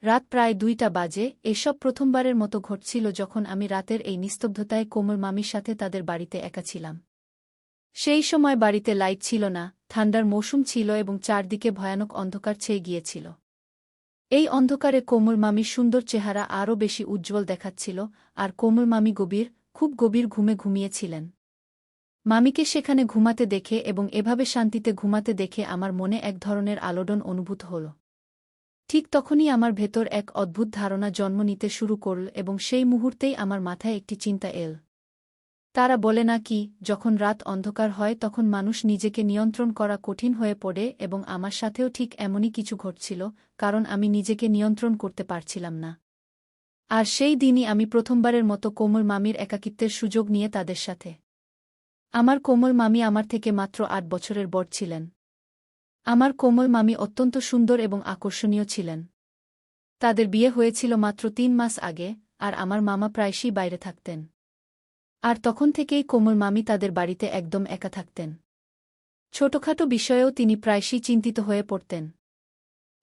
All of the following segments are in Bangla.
রাত প্রায় ২টা বাজে। এসব প্রথমবারের মতো ঘটছিল যখন আমি রাতের এই নিস্তব্ধতায় কোমল মামির সাথে তাদের বাড়িতে একা ছিলাম। সেই সময় বাড়িতে লাইট ছিল না, ঠান্ডার মৌসুম ছিল এবং চারদিকে ভয়ানক অন্ধকার ছেয়ে গিয়েছিল। এই অন্ধকারে কোমল মামির সুন্দর চেহারা আরও বেশি উজ্জ্বল দেখাচ্ছিল, আর কোমল মামি খুব গভীর ঘুমে ঘুমিয়েছিলেন। মামিকে সেখানে ঘুমাতে দেখে এবং এভাবে শান্তিতে ঘুমাতে দেখে আমার মনে এক ধরনের আলোড়ন অনুভূত হল। ঠিক তখনই আমার ভেতর এক অদ্ভুত ধারণা জন্ম নিতে শুরু করল এবং সেই মুহূর্তেই আমার মাথায় একটি চিন্তা এল। তারা বলে না কি, যখন রাত অন্ধকার হয় তখন মানুষ নিজেকে নিয়ন্ত্রণ করা কঠিন হয়ে পড়ে, এবং আমার সাথেও ঠিক এমনই কিছু ঘটছিল, কারণ আমি নিজেকে নিয়ন্ত্রণ করতে পারছিলাম না। আর সেই দিনই আমি প্রথমবারের মতো কোমল মামির একাকিত্বের সুযোগ নিয়ে তাদের সাথে। আমার কোমল মামি আমার থেকে মাত্র ৮ বছরের বড় ছিলেন। আমার কোমল মামি অত্যন্ত সুন্দর এবং আকর্ষণীয় ছিলেন। তাদের বিয়ে হয়েছিল মাত্র ৩ মাস আগে, আর আমার মামা প্রায়শই বাইরে থাকতেন। আর তখন থেকেই কোমল মামি তাদের বাড়িতে একদম একা থাকতেন। ছোটখাটো বিষয়েও তিনি প্রায়শই চিন্তিত হয়ে পড়তেন।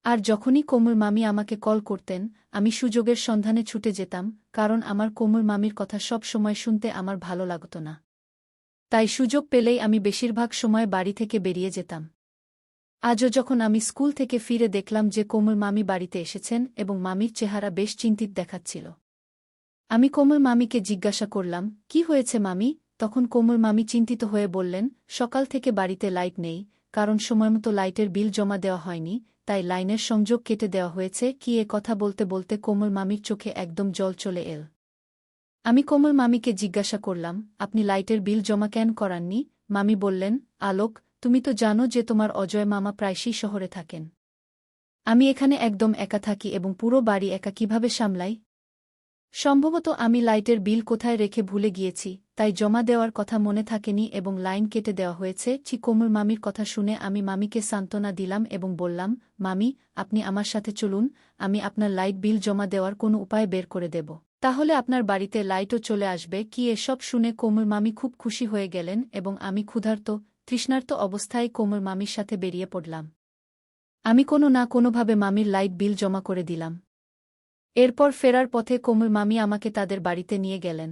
আর যখনই কোমল মামি আমাকে কল করতেন, আমি সুযোগের সন্ধানে ছুটে যেতাম, কারণ আমার কোমল মামির কথা সব সময় শুনতে আমার ভালো লাগত না। তাই সুযোগ পেলেই আমি বেশিরভাগ সময় বাড়ি থেকে বেরিয়ে যেতাম। আজও যখন আমি স্কুল থেকে ফিরে দেখলাম যে কোমল মামি বাড়িতে এসেছেন এবং মামির চেহারা বেশ চিন্তিত দেখাচ্ছিল। আমি কোমল মামিকে জিজ্ঞাসা করলাম, কি হয়েছে মামি? তখন কোমল মামি চিন্তিত হয়ে বললেন, সকাল থেকে বাড়িতে লাইট নেই, কারণ সময়মতো লাইটের বিল জমা দেওয়া হয়নি, তাই লাইনের সংযোগ কেটে দেওয়া হয়েছে। কি এ কথা বলতে বলতে কোমল মামির চোখে একদম জল চলে এল। আমি কোমল মামিকে জিজ্ঞাসা করলাম, আপনি লাইটের বিল জমা কেন করাননি? মামি বললেন, আলোক, তুমি তো জানো যে তোমার অজয় মামা প্রায়শই শহরে থাকেন। আমি এখানে একদম একা থাকি এবং পুরো বাড়ি একা কিভাবে সামলাই? সম্ভবত আমি লাইটের বিল কোথায় রেখে ভুলে গিয়েছি, তাই জমা দেওয়ার কথা মনে থাকেনি এবং লাইন কেটে দেওয়া হয়েছে। কোমল মামির কথা শুনে আমি মামিকে সান্ত্বনা দিলাম এবং বললাম, মামি, আপনি আমার সাথে চলুন, আমি আপনার লাইট বিল জমা দেওয়ার কোনো উপায় বের করে দেব। তাহলে আপনার বাড়িতে লাইটও চলে আসবে। কি এসব শুনে কোমল মামি খুব খুশি হয়ে গেলেন এবং আমি ক্ষুধার্ত, তৃষ্ণার্ত অবস্থায় কোমল মামির সাথে বেরিয়ে পড়লাম। আমি কোনো না কোনোভাবে মামির লাইট বিল জমা করে দিলাম। এরপর ফেরার পথে কোমল মামি আমাকে তাদের বাড়িতে নিয়ে গেলেন।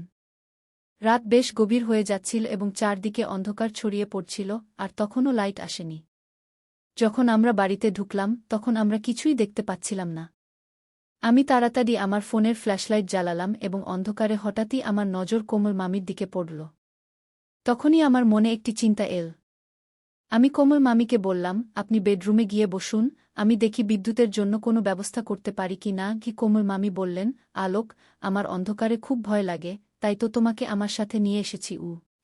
রাত বেশ গভীর হয়ে যাচ্ছিল এবং চারদিকে অন্ধকার ছড়িয়ে পড়ছিল, আর তখনও লাইট আসেনি। যখন আমরা বাড়িতে ঢুকলাম তখন আমরা কিছুই দেখতে পাচ্ছিলাম না। আমি তাড়াতাড়ি আমার ফোনের ফ্ল্যাশলাইট জ্বালালাম এবং অন্ধকারে হঠাৎই আমার নজর কোমল মামির দিকে পড়ল। তখনই আমার মনে একটি চিন্তা এল। আমি কোমল মামিকে বললাম, আপনি বেডরুমে গিয়ে বসুন, আমি দেখি বিদ্যুতের জন্য কোনো ব্যবস্থা করতে পারি কি না। কোমল মামি বললেন, আলোক, আমার অন্ধকারে খুব ভয় লাগে, তাই তো তোমাকে আমার সাথে নিয়ে এসেছি।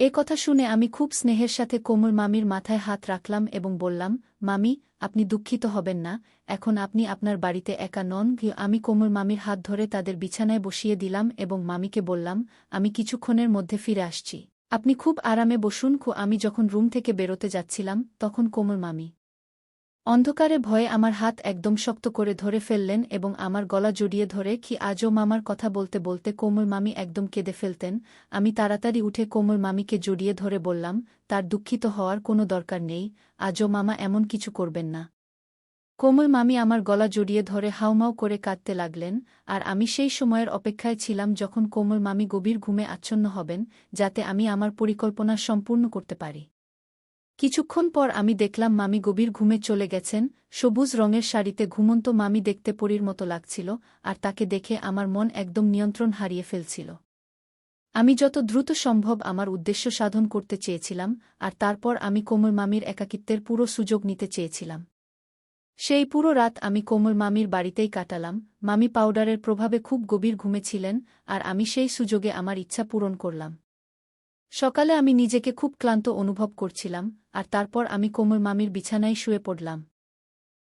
এ কথা শুনে আমি খুব স্নেহের সাথে কোমল মামির মাথায় হাত রাখলাম এবং বললাম, মামি, আপনি দুঃখিত হবেন না, এখন আপনি আপনার বাড়িতে একা নন। আমি কোমল মামির হাত ধরে তাদের বিছানায় বসিয়ে দিলাম এবং মামিকে বললাম, আমি কিছুক্ষণের মধ্যে ফিরে আসছি, আপনি খুব আরামে বসুন। আমি যখন রুম থেকে বেরোতে যাচ্ছিলাম তখন কোমল মামি অন্ধকারে ভয়ে আমার হাত একদম শক্ত করে ধরে ফেললেন এবং আমার গলা জড়িয়ে ধরে আজও মামার কথা বলতে বলতে কোমল মামি একদম কেঁদে ফেলতেন। আমি তাড়াতাড়ি উঠে কোমল মামিকে জড়িয়ে ধরে বললাম, তার দুঃখিত হওয়ার কোনো দরকার নেই, আজও মামা এমন কিছু করবেন না। কোমল মামি আমার গলা জড়িয়ে ধরে হাউমাউ করে কাঁদতে লাগলেন, আর আমি সেই সময়ের অপেক্ষায় ছিলাম যখন কোমল মামি গভীর ঘুমে আচ্ছন্ন হবেন, যাতে আমি আমার পরিকল্পনা সম্পূর্ণ করতে পারি। কিছুক্ষণ পর আমি দেখলাম মামি গভীর ঘুমে চলে গেছেন। সবুজ রঙের শাড়িতে ঘুমন্ত মামি দেখতে পরীর মতো লাগছিল, আর তাকে দেখে আমার মন একদম নিয়ন্ত্রণ হারিয়ে ফেলছিল। আমি যত দ্রুত সম্ভব আমার উদ্দেশ্য সাধন করতে চেয়েছিলাম, আর তারপর আমি কোমল মামির একাকিত্বের পুরো সুযোগ নিতে চেয়েছিলাম। সেই পুরো রাত আমি কোমল মামির বাড়িতেই কাটালাম। মামি পাউডারের প্রভাবে খুব গভীর ঘুমেছিলেন, আর আমি সেই সুযোগে আমার ইচ্ছা পূরণ করলাম। সকালে আমি নিজেকে খুব ক্লান্ত অনুভব করছিলাম, আর তারপর আমি কোমল মামির বিছানায় শুয়ে পড়লাম।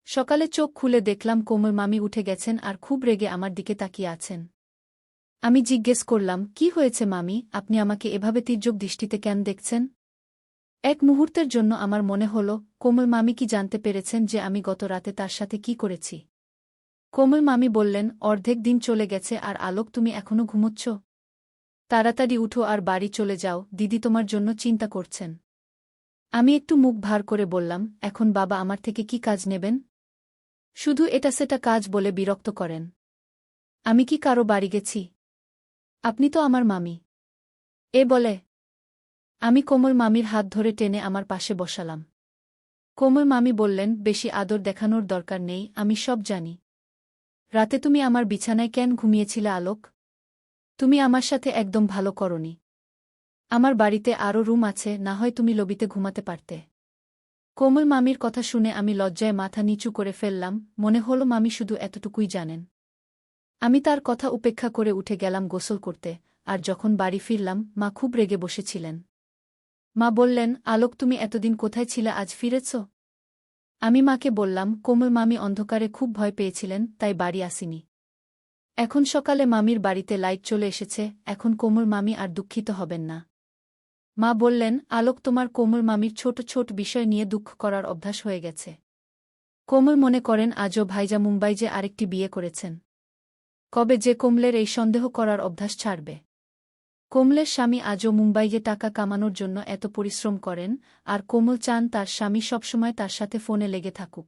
সকালে চোখ খুলে দেখলাম কোমল মামি উঠে গেছেন আর খুব রেগে আমার দিকে তাকিয়ে আছেন। আমি জিজ্ঞেস করলাম, কি হয়েছে মামি, আপনি আমাকে এভাবে তীর্যক দৃষ্টিতে কেন দেখছেন? এক মুহূর্তের জন্য আমার মনে হল, কোমল মামি কি জানতে পেরেছেন যে আমি গত রাতে তার সাথে কি করেছি? কোমল মামি বললেন, অর্ধেক দিন চলে গেছে আর আলোক, তুমি এখনো ঘুমোচ্ছ? তাড়াতাড়ি উঠো আর বাড়ি চলে যাও, দিদি তোমার জন্য চিন্তা করছেন। আমি একটু মুখ ভার করে বললাম, এখন বাবা আমার থেকে কি কাজ নেবেন? শুধু এটা সেটা কাজ বলে বিরক্ত করেন। আমি কি কারো বাড়ি গেছি? আপনি তো আমার মামি। এ বলে আমি কোমল মামির হাত ধরে টেনে আমার পাশে বসালাম। কোমল মামি বললেন, বেশি আদর দেখানোর দরকার নেই, আমি সব জানি। রাতে তুমি আমার বিছানায় কেন ঘুমিয়েছিলে আলোক? তুমি আমার সাথে একদম ভালো করনি। আমার বাড়িতে আরও রুম আছে, না হয় তুমি লবিতে ঘুমাতে পারতে। কোমল মামির কথা শুনে আমি লজ্জায় মাথা নিচু করে ফেললাম, মনে হলো মামি শুধু এতটুকুই জানেন। আমি তার কথা উপেক্ষা করে উঠে গেলাম গোসল করতে, আর যখন বাড়ি ফিরলাম মা খুব রেগে বসেছিলেন। মা বললেন, আলোক তুমি এতদিন কোথায় ছিলে, আজ ফিরেছ? আমি মাকে বললাম, কোমল মামি অন্ধকারে খুব ভয় পেয়েছিলেন, তাই বাড়ি আসিনি। এখন সকালে মামির বাড়িতে লাইট চলে এসেছে, এখন কোমল মামি আর দুঃখিত হবেন না। মা বললেন, আলোক তোমার কোমল মামির ছোট ছোট বিষয় নিয়ে দুঃখ করার অভ্যাস হয়ে গেছে। কোমল মনে করেন আজও ভাইজা মুম্বাই যে আরেকটি বিয়ে করেছেন। কবে যে কোমলের এই সন্দেহ করার অভ্যাস ছাড়বে? কোমলের স্বামী আজও মুম্বাইয়ে টাকা কামানোর জন্য এত পরিশ্রম করেন, আর কোমল চান তার স্বামী সবসময় তার সাথে ফোনে লেগে থাকুক।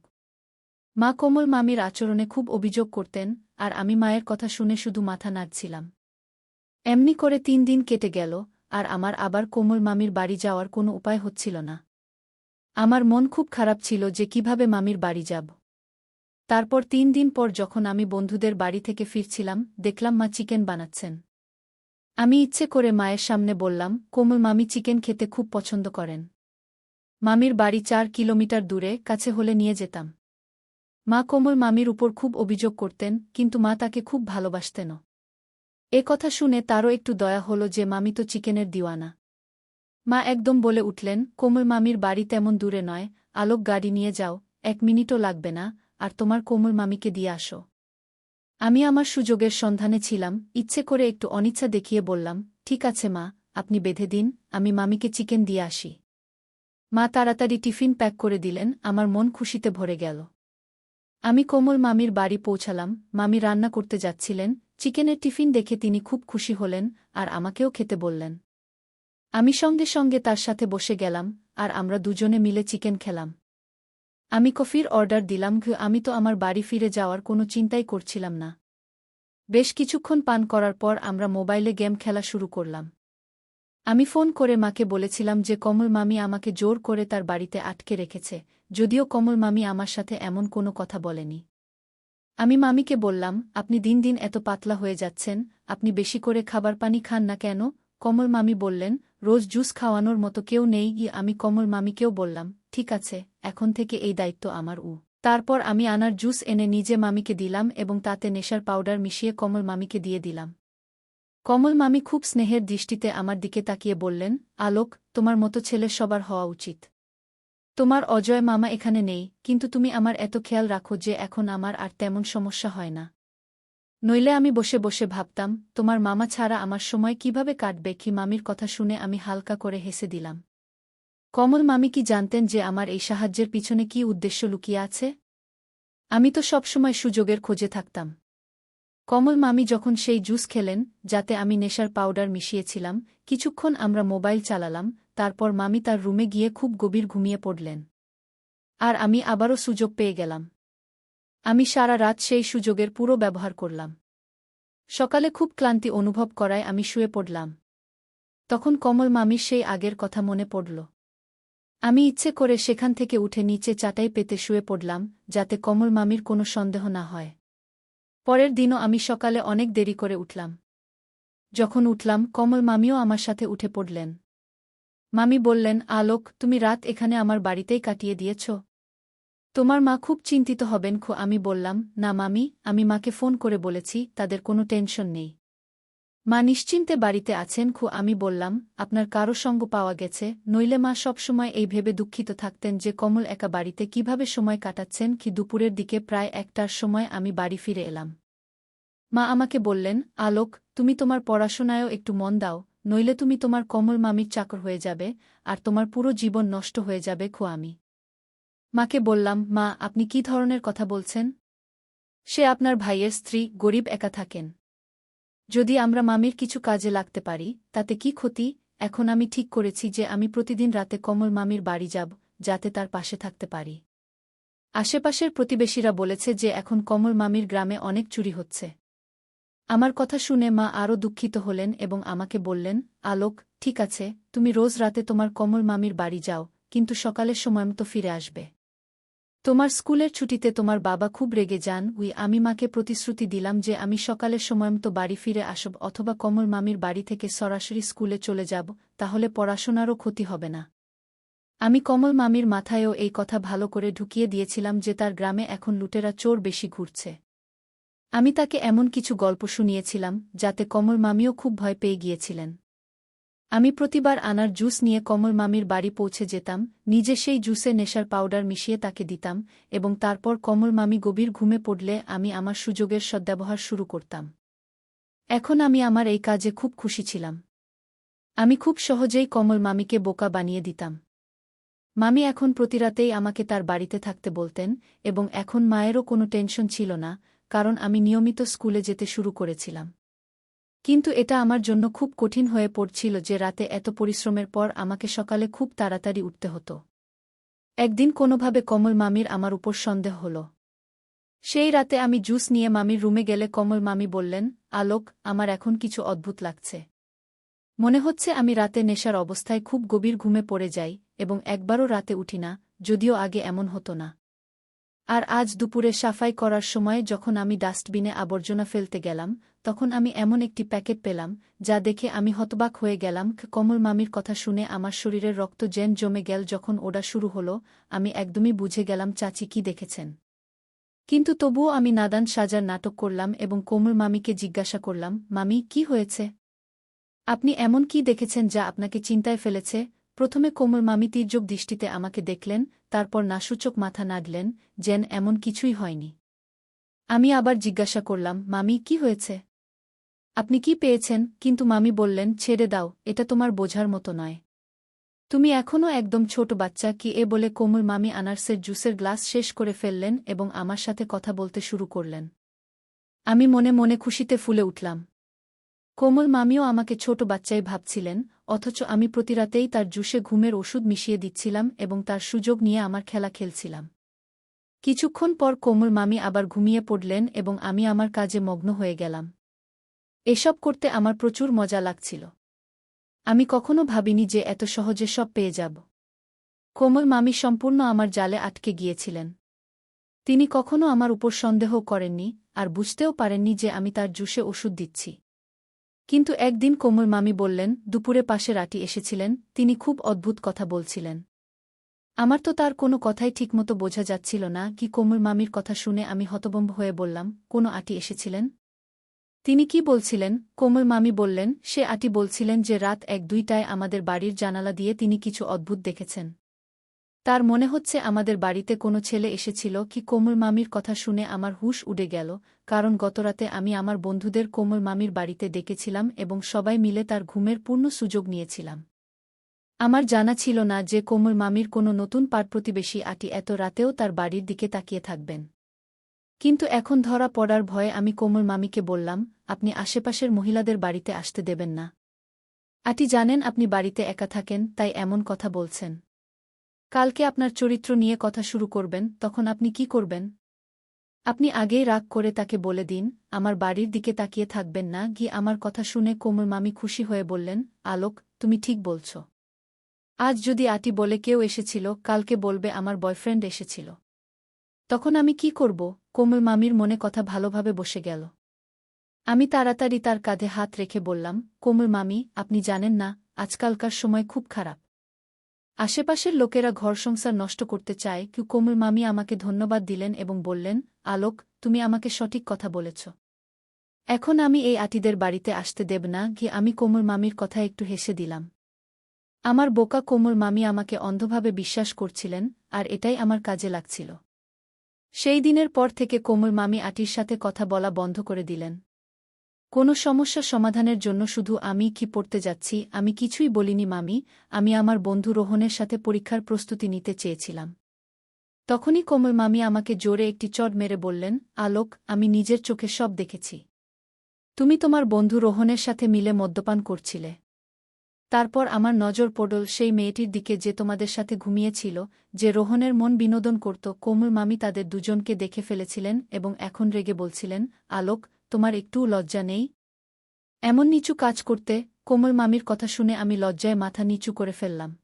মা কোমল মামির আচরণে খুব অভিযোগ করতেন, আর আমি মায়ের কথা শুনে শুধু মাথা নাড়ছিলাম। এমনি করে 3 দিন কেটে গেল, আর আমার আবার কোমল মামির বাড়ি যাওয়ার কোনো উপায় হচ্ছিল না। আমার মন খুব খারাপ ছিল যে কিভাবে মামির বাড়ি যাব। তারপর 3 দিন পর যখন আমি বন্ধুদের বাড়ি থেকে ফিরছিলাম, দেখলাম মা চিকেন বানাচ্ছেন। আমি ইচ্ছে করে মায়ের সামনে বললাম, কোমল মামি চিকেন খেতে খুব পছন্দ করেন। মামির বাড়ি 4 কিলোমিটার দূরে, কাছে হলে নিয়ে যেতাম। মা কোমল মামির উপর খুব অভিযোগ করতেন, কিন্তু মা তাকে খুব ভালোবাসতেনও। এ কথা শুনে তারও একটু দয়া হলো যে মামি তো চিকেনের দিওয়ানা। মা একদম বলে উঠলেন, কোমল মামির বাড়ি তেমন দূরে নয়, আলোক গাড়ি নিয়ে যাও, 1 মিনিটও লাগবে না, আর তোমার কোমল মামিকে দিয়ে আসো। আমি আমার সুযোগের সন্ধানে ছিলাম, ইচ্ছে করে একটু অনিচ্ছা দেখিয়ে বললাম, ঠিক আছে মা, আপনি বেঁধে দিন, আমি মামিকে চিকেন দিয়ে আসি। মা তাড়াতাড়ি টিফিন প্যাক করে দিলেন, আমার মন খুশিতে ভরে গেল। আমি কোমল মামির বাড়ি পৌঁছালাম, মামি রান্না করতে যাচ্ছিলেন, চিকেনের টিফিন দেখে তিনি খুব খুশি হলেন, আর আমাকেও খেতে বললেন। আমি সঙ্গে সঙ্গে তার সাথে বসে গেলাম, আর আমরা দুজনে মিলে চিকেন খেলাম। আমি কফির অর্ডার দিলাম, আমি তো আমার বাড়ি ফিরে যাওয়ার কোনো চিন্তাই করছিলাম না। বেশ কিছুক্ষণ পান করার পর আমরা মোবাইলে গেম খেলা শুরু করলাম। আমি ফোন করে মাকে বলেছিলাম যে কমল মামি আমাকে জোর করে তার বাড়িতে আটকে রেখেছে, যদিও কমল মামি আমার সাথে এমন কোনো কথা বলেনি। আমি মামিকে বললাম, আপনি দিন দিন এত পাতলা হয়ে যাচ্ছেন, আপনি বেশি করে খাবার পানি খান না কেন? কমল মামি বললেন, রোজ জুস খাওয়ানোর মতো কেউ নেই। আমি কমল মামিকেও বললাম, ঠিক আছে, এখন থেকে এই দায়িত্ব আমার। তারপর আমি আনার জুস এনে নিজে মামিকে দিলাম এবং তাতে নেশার পাউডার মিশিয়ে কমল মামিকে দিয়ে দিলাম। কমল মামি খুব স্নেহের দৃষ্টিতে আমার দিকে তাকিয়ে বললেন, আলোক, তোমার মতো ছেলে সবার হওয়া উচিত। তোমার অজয় মামা এখানে নেই, কিন্তু তুমি আমার এত খেয়াল রাখো যে এখন আমার আর তেমন সমস্যা হয় না। নইলে আমি বসে বসে ভাবতাম, তোমার মামা ছাড়া আমার সময় কিভাবে কাটবে। কি মামির কথা শুনে আমি হালকা করে হেসে দিলাম। কমল মামি কি জানতেন যে আমার এই সাহায্যের পিছনে কি উদ্দেশ্য লুকিয়ে আছে? আমি তো সবসময় সুযোগের খোঁজে থাকতাম। কমল মামি যখন সেই জুস খেলেন, যাতে আমি নেশার পাউডার মিশিয়েছিলাম, কিছুক্ষণ আমরা মোবাইল চালালাম, তারপর মামি তার রুমে গিয়ে খুব গভীর ঘুমিয়ে পড়লেন। আর আমি আবারও সুযোগ পেয়ে গেলাম। আমি সারা রাত সেই সুযোগের পুরো ব্যবহার করলাম। সকালে খুব ক্লান্তি অনুভব করায় আমি শুয়ে পড়লাম। তখন কমল মামির সেই আগের কথা মনে পড়ল। আমি ইচ্ছে করে সেখান থেকে উঠে নিচে চাটাই পেতে শুয়ে পড়লাম, যাতে কমল মামির কোনো সন্দেহ না হয়। পরের দিনও আমি সকালে অনেক দেরি করে উঠলাম। যখন উঠলাম, কমল মামিও আমার সাথে উঠে পড়লেন। মামি বললেন, আলোক, তুমি রাত এখানে আমার বাড়িতেই কাটিয়ে দিয়েছ? তোমার মা খুব চিন্তিত হবেন। আমি বললাম, না মামি, আমি মাকে ফোন করে বলেছি, তাদের কোনো টেনশন নেই। মা নিশ্চিন্তে বাড়িতে আছেন। আমি বললাম, আপনার কারো সঙ্গ পাওয়া গেছে? নইলে মা সবসময় এই ভেবে দুঃখিত থাকতেন যে কমল একা বাড়িতে কিভাবে সময় কাটাচ্ছেন। দুপুরের দিকে প্রায় 1টার সময় আমি বাড়ি ফিরে এলাম। মা আমাকে বললেন, আলোক, তুমি তোমার পড়াশোনায়ও একটু মন দাও, নইলে তুমি তোমার কমল মামির চাকর হয়ে যাবে, আর তোমার পুরো জীবন নষ্ট হয়ে যাবে। আমি মাকে বললাম, মা, আপনি কি ধরনের কথা বলছেন? সে আপনার ভাইয়ের স্ত্রী, গরিব, একা থাকেন। যদি আমরা মামির কিছু কাজে লাগতে পারি, তাতে কি ক্ষতি? এখন আমি ঠিক করেছি যে আমি প্রতিদিন রাতে কমল মামির বাড়ি যাব, যাতে তার পাশে থাকতে পারি। আশেপাশের প্রতিবেশীরা বলেছে যে এখন কমল মামির গ্রামে অনেক চুরি হচ্ছে। আমার কথা শুনে মা আরও দুঃখিত হলেন এবং আমাকে বললেন, আলোক, ঠিক আছে, তুমি রোজ রাতে তোমার কমল মামির বাড়ি যাও, কিন্তু সকালের সময়মতো ফিরে আসবে। তোমার স্কুলের ছুটিতে তোমার বাবা খুব রেগে যান। আমি মাকে প্রতিশ্রুতি দিলাম যে আমি সকালের সময়মতো বাড়ি ফিরে আসব অথবা কমল মামির বাড়ি থেকে সরাসরি স্কুলে চলে যাব, তাহলে পড়াশোনারও ক্ষতি হবে না। আমি কমল মামির মাথায়ও এই কথা ভালো করে ঢুকিয়ে দিয়েছিলাম যে তার গ্রামে এখন লুটেরা চোর বেশি ঘুরছে। আমি তাকে এমন কিছু গল্প শুনিয়েছিলাম যাতে কমল মামিও খুব ভয় পেয়ে গিয়েছিলেন। আমি প্রতিবার আনার জুস নিয়ে কমল মামির বাড়ি পৌঁছে যেতাম, নিজে সেই জুসে নেশার পাউডার মিশিয়ে তাকে দিতাম, এবং তারপর কমল মামি গভীর ঘুমে পড়লে আমি আমার সুযোগের সদ্ব্যবহার শুরু করতাম। এখন আমি আমার এই কাজে খুব খুশি ছিলাম। আমি খুব সহজেই কমল মামিকে বোকা বানিয়ে দিতাম। মামি এখন প্রতিরাতেই আমাকে তার বাড়িতে থাকতে বলতেন, এবং এখন মায়েরও কোনো টেনশন ছিল না, কারণ আমি নিয়মিত স্কুলে যেতে শুরু করেছিলাম। কিন্তু এটা আমার জন্য খুব কঠিন হয়ে পড়ছিল যে রাতে এত পরিশ্রমের পর আমাকে সকালে খুব তাড়াতাড়ি উঠতে হতো। একদিন কোনোভাবে কমল মামির আমার উপর সন্দেহ হল। সেই রাতে আমি জুস নিয়ে মামির রুমে গেলে কমল মামি বললেন, আলোক, আমার এখন কিছু অদ্ভুত লাগছে। মনে হচ্ছে আমি রাতে নেশার অবস্থায় খুব গভীর ঘুমে পড়ে যাই এবং একবারও রাতে উঠি না, যদিও আগে এমন হতো না। আর আজ দুপুরে সাফাই করার সময় যখন আমি ডাস্টবিনে আবর্জনা ফেলতে গেলাম, তখন আমি এমন একটি প্যাকেট পেলাম, যা দেখে আমি হতবাক হয়ে গেলাম। কমল মামির কথা শুনে আমার শরীরের রক্ত যেন জমে গেল। যখন ওটা শুরু হলো, আমি একদমই বুঝে গেলাম চাচি কি দেখেছেন। কিন্তু তবুও আমি নাদান সাজার নাটক করলাম এবং কমল মামিকে জিজ্ঞাসা করলাম, মামি, কি হয়েছে? আপনি এমন কি দেখেছেন যা আপনাকে চিন্তায় ফেলেছে? প্রথমে কোমল মামি তীর্যক দৃষ্টিতে আমাকে দেখলেন, তারপর নাসূচক মাথা নাড়লেন, যেন এমন কিছুই হয়নি। আমি আবার জিজ্ঞাসা করলাম, মামি, কি হয়েছে? আপনি কি পেয়েছেন? কিন্তু মামি বললেন, ছেড়ে দাও, এটা তোমার বোঝার মতো নয়। তুমি এখনও একদম ছোট বাচ্চা। কি এ বলে কোমল মামি আনারসের জুসের গ্লাস শেষ করে ফেললেন এবং আমার সাথে কথা বলতে শুরু করলেন। আমি মনে মনে খুশিতে ফুলে উঠলাম। কোমল মামিও আমাকে ছোট বাচ্চাই ভাবছিলেন, অথচ আমি প্রতিরাতেই তার জুসে ঘুমের ওষুধ মিশিয়ে দিচ্ছিলাম এবং তার সুযোগ নিয়ে আমার খেলা খেলছিলাম। কিছুক্ষণ পর কোমল মামি আবার ঘুমিয়ে পড়লেন এবং আমি আমার কাজে মগ্ন হয়ে গেলাম। এসব করতে আমার প্রচুর মজা লাগছিল। আমি কখনো ভাবিনি যে এত সহজে সব পেয়ে যাব। কোমল মামি সম্পূর্ণ আমার জালে আটকে গিয়েছিলেন। তিনি কখনো আমার উপর সন্দেহ করেননি, আর বুঝতেও পারেননি যে আমি তার জুসে ওষুধ দিচ্ছি। কিন্তু একদিন কোমল মামি বললেন, দুপুরে পাশের আঁটি এসেছিলেন, তিনি খুব অদ্ভুত কথা বলছিলেন। আমার তো তার কোনো কথাই ঠিকমতো বোঝা যাচ্ছিল না। কি কোমল মামির কথা শুনে আমি হতভম্ব হয়ে বললাম, কোনো আঁটি এসেছিলেন? তিনি কি বলছিলেন? কোমল মামি বললেন, সে আঁটি বলছিলেন যে রাত 1-2টায় আমাদের বাড়ির জানালা দিয়ে তিনি কিছু অদ্ভুত দেখেছেন। তার মনে হচ্ছে আমাদের বাড়িতে কোনো ছেলে এসেছিল। কি কোমল মামির কথা শুনে আমার হুঁশ উড়ে গেল, কারণ গতরাতে আমি আমার বন্ধুদের কোমল মামির বাড়িতে ডেকেছিলাম এবং সবাই মিলে তার ঘুমের পূর্ণ সুযোগ নিয়েছিলাম। আমার জানা ছিল না যে কোমল মামির কোনো নতুন পাড়-প্রতিবেশী আঁটি এত রাতেও তার বাড়ির দিকে তাকিয়ে থাকবেন। কিন্তু এখন ধরা পড়ার ভয়ে আমি কোমল মামিকে বললাম, আপনি আশেপাশের মহিলাদের বাড়িতে আসতে দেবেন না। আঁটি জানেন আপনি বাড়িতে একা থাকেন, তাই এমন কথা বলছেন। কালকে আপনার চরিত্র নিয়ে কথা শুরু করবেন, তখন আপনি কি করবেন? আপনি আগেই রাগ করে তাকে বলে দিন, আমার বাড়ির দিকে তাকিয়ে থাকবেন না। আমার কথা শুনে কোমল মামি খুশি হয়ে বললেন, আলোক, তুমি ঠিক বলছ। আজ যদি আঁটি বলে কেউ এসেছিল, কালকে বলবে আমার বয়ফ্রেন্ড এসেছিল। তখন আমি কি করব? কোমল মামির মনে কথা ভালোভাবে বসে গেল। আমি তাড়াতাড়ি তার কাঁধে হাত রেখে বললাম, কোমল মামি, আপনি জানেন না, আজকালকার সময় খুব খারাপ। আশেপাশের লোকেরা ঘর সংসার নষ্ট করতে চায়। কোমল মামি আমাকে ধন্যবাদ দিলেন এবং বললেন, আলোক, তুমি আমাকে সঠিক কথা বলেছ। এখন আমি এই আঁটিদের বাড়িতে আসতে দেব না। আমি কোমল মামির কথা একটু হেসে দিলাম। আমার বোকা কোমল মামি আমাকে অন্ধভাবে বিশ্বাস করছিলেন, আর এটাই আমার কাজে লাগছিল। সেই দিনের পর থেকে কোমল মামি আঁটির সাথে কথা বলা বন্ধ করে দিলেন। কোনো সমস্যা সমাধানের জন্য শুধু আমি কি পড়তে যাচ্ছি আমি কিছুই বলিনি মামি, আমি আমার বন্ধু রোহনের সাথে পরীক্ষার প্রস্তুতি নিতে চেয়েছিলাম। তখনই কোমল মামি আমাকে জোরে একটি চড় মেরে বললেন, আলোক, আমি নিজের চোখে সব দেখেছি। তুমি তোমার বন্ধু রোহনের সাথে মিলে মদ্যপান করছিলে। তারপর আমার নজর পড়ল সেই মেয়েটির দিকে যে তোমাদের সাথে ঘুমিয়েছিল, যে রোহনের মন বিনোদন করত। কোমল মামি তাদের দুজনকে দেখে ফেলেছিলেন এবং এখন রেগে বলছিলেন, আলোক, তোমার একটুও লজ্জা নেই? এমন নিচু কাজ করতে? কোমল মামির কথা শুনে আমি লজ্জায় মাথা নিচু করে ফেললাম।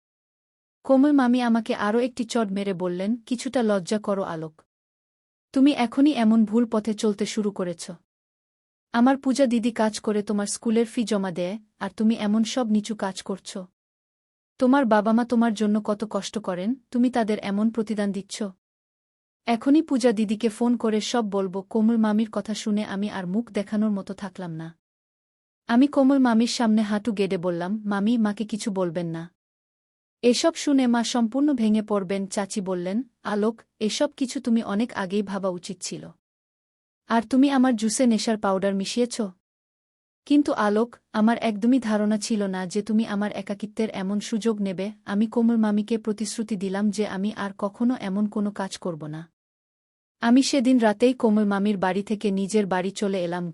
কোমল মামি আমাকে আরও একটি চড় মেরে বললেন, কিছুটা লজ্জা করো আলোক। তুমি এখনই এমন ভুল পথে চলতে শুরু করেছ। আমার পূজা দিদি কাজ করে তোমার স্কুলের ফি জমা দেয়, আর তুমি এমন সব নিচু কাজ করছ। তোমার বাবা মা তোমার জন্য কত কষ্ট করেন, তুমি তাদের এমন প্রতিদান দিচ্ছ? এখনই পূজা দিদিকে ফোন করে সব বলবো। কোমল মামির কথা শুনে আমি আর মুখ দেখানোর মতো থাকলাম না। আমি কোমল মামির সামনে হাঁটু গেড়ে বললাম, মামি, মাকে কিছু বলবেন না। এসব শুনে মা সম্পূর্ণ ভেঙে পড়বেন। চাচি বললেন, আলোক, এসব কিছু তুমি অনেক আগেই ভাবা উচিত ছিল। আর তুমি আমার জুসে নেশার পাউডার মিশিয়েছ? কিন্তু আলোক, আমার একদমই ধারণা ছিল না যে তুমি আমার একাকিত্বের এমন সুযোগ নেবে। আমি কোমল মামিকে প্রতিশ্রুতি দিলাম যে আমি আর কখনো এমন কোনো কাজ করব না। আমি সেদিন রাতেই কোমল মামির বাড়ি থেকে নিজের বাড়ি চলে এলাম।